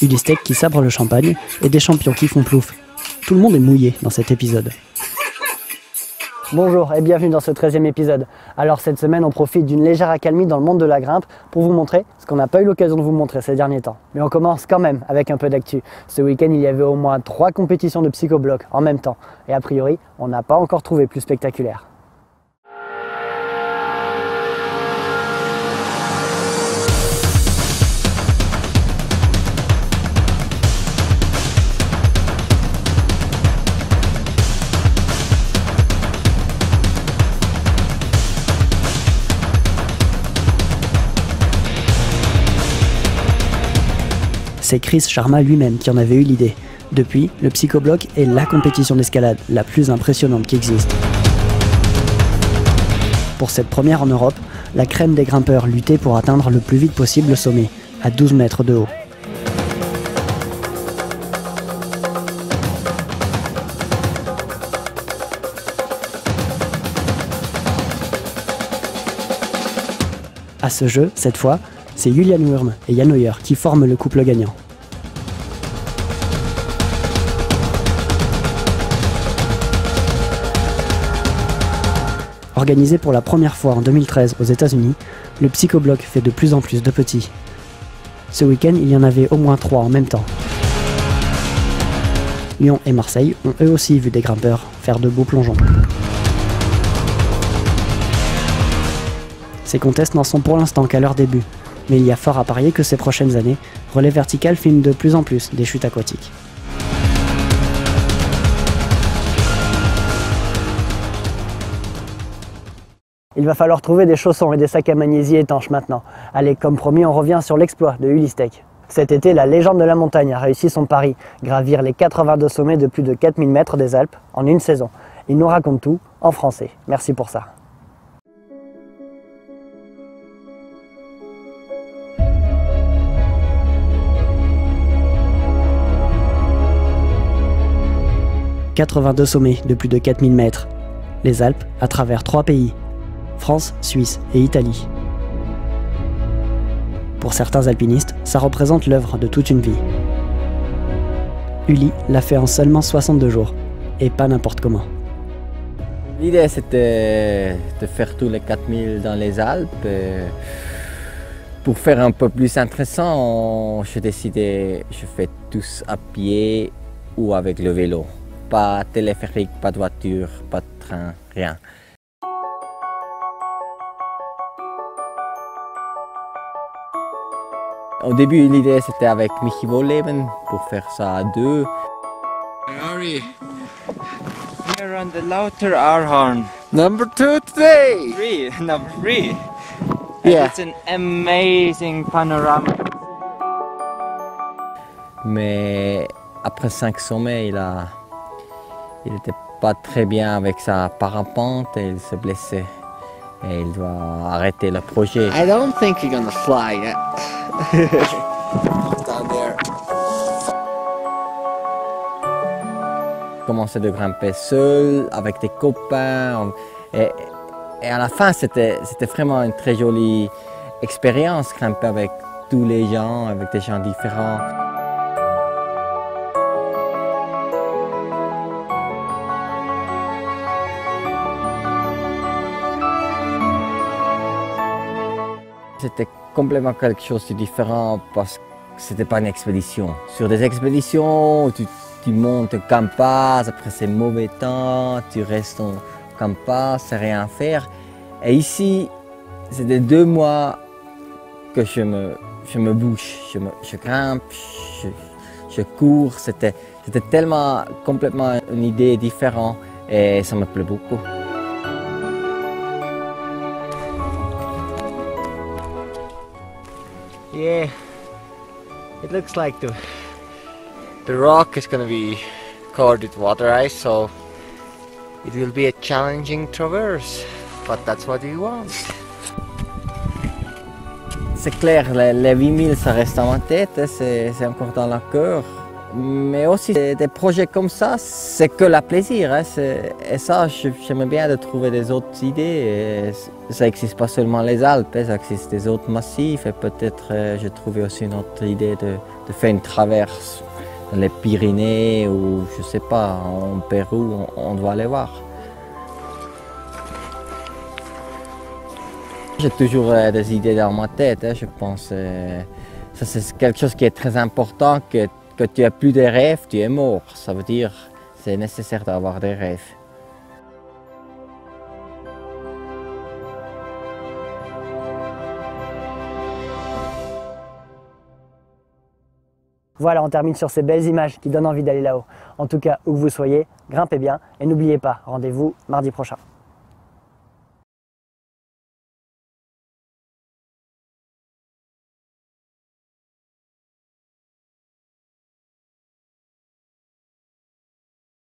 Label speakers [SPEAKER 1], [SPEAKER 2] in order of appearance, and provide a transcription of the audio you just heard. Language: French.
[SPEAKER 1] Ulystec qui sabre le champagne et des champions qui font plouf. Tout le monde est mouillé dans cet épisode. Bonjour et bienvenue dans ce 13e épisode. Alors cette semaine on profite d'une légère accalmie dans le monde de la grimpe pour vous montrer ce qu'on n'a pas eu l'occasion de vous montrer ces derniers temps. Mais on commence quand même avec un peu d'actu. Ce week-end il y avait au moins 3 compétitions de psychobloc en même temps. Et a priori on n'a pas encore trouvé plus spectaculaire. C'est Chris Sharma lui-même qui en avait eu l'idée. Depuis, le psychobloc est la compétition d'escalade la plus impressionnante qui existe. Pour cette première en Europe, la crème des grimpeurs luttait pour atteindre le plus vite possible le sommet, à 12 mètres de haut. À ce jeu, cette fois, c'est Julian Wurm et Jan Hoyer qui forment le couple gagnant. Organisé pour la première fois en 2013 aux États-Unis, le psychobloc fait de plus en plus de petits. Ce week-end, il y en avait au moins 3 en même temps. Lyon et Marseille ont eux aussi vu des grimpeurs faire de beaux plongeons. Ces contests n'en sont pour l'instant qu'à leur début, mais il y a fort à parier que ces prochaines années, Relais Vertical filme de plus en plus des chutes aquatiques. Il va falloir trouver des chaussons et des sacs à magnésie étanches maintenant. Allez, comme promis, on revient sur l'exploit de Ulystec. Cet été, la légende de la montagne a réussi son pari, gravir les 82 sommets de plus de 4000 mètres des Alpes en une saison. Il nous raconte tout en français. Merci pour ça. « 82 sommets de plus de 4000 mètres. Les Alpes à travers 3 pays. France, Suisse et Italie. Pour certains alpinistes, ça représente l'œuvre de toute une vie. Uli l'a fait en seulement 62 jours, et pas n'importe comment.
[SPEAKER 2] L'idée c'était de faire tous les 4000 dans les Alpes. Pour faire un peu plus intéressant, j'ai décidé je fais tous à pied ou avec le vélo. Pas téléphérique, pas de voiture, pas de train, rien. Au début, l'idée c'était avec Michi Wolleben pour faire ça à 2.
[SPEAKER 3] Ari, here on the Lauter Aarhorn.
[SPEAKER 2] Number 2 today!
[SPEAKER 3] Number 3.
[SPEAKER 2] Yeah.
[SPEAKER 3] It's an amazing panorama.
[SPEAKER 2] Mais après 5 sommets, il n'était pas très bien avec sa parapente et il s'est blessé. Et il doit arrêter le projet.
[SPEAKER 4] I don't think you're gonna fly yet. Down there.
[SPEAKER 2] Commencer de grimper seul, avec des copains. Et à la fin, c'était vraiment une très jolie expérience, grimper avec tous les gens, avec des gens différents. C'était complètement quelque chose de différent parce que c'était pas une expédition. Sur des expéditions, tu montes au campas, après c'est mauvais temps, tu restes au campas, c'est rien à faire. Et ici, c'était 2 mois que je me bouge, je grimpe, je cours. C'était tellement complètement une idée différente et ça me plaît beaucoup.
[SPEAKER 4] Yeah, it looks like the rock is gonna be covered with water ice, so it will be a challenging traverse, but that's what we want.
[SPEAKER 2] C'est clair, les 8000 ça reste dans ma tête, c'est encore dans le cœur, Mais aussi des projets comme ça, c'est que le plaisir. Hein. Et ça, j'aimerais bien de trouver des autres idées. Et ça n'existe pas seulement les Alpes, ça existe des autres massifs. Et peut-être j'ai trouvé aussi une autre idée de faire une traverse dans les Pyrénées ou je sais pas, en Pérou, on doit aller voir. J'ai toujours des idées dans ma tête, hein, je pense. Ça, c'est quelque chose qui est très important, que tu n'as plus de rêves, tu es mort. Ça veut dire que c'est nécessaire d'avoir des rêves.
[SPEAKER 1] Voilà, on termine sur ces belles images qui donnent envie d'aller là-haut. En tout cas, où que vous soyez, grimpez bien et n'oubliez pas, rendez-vous mardi prochain.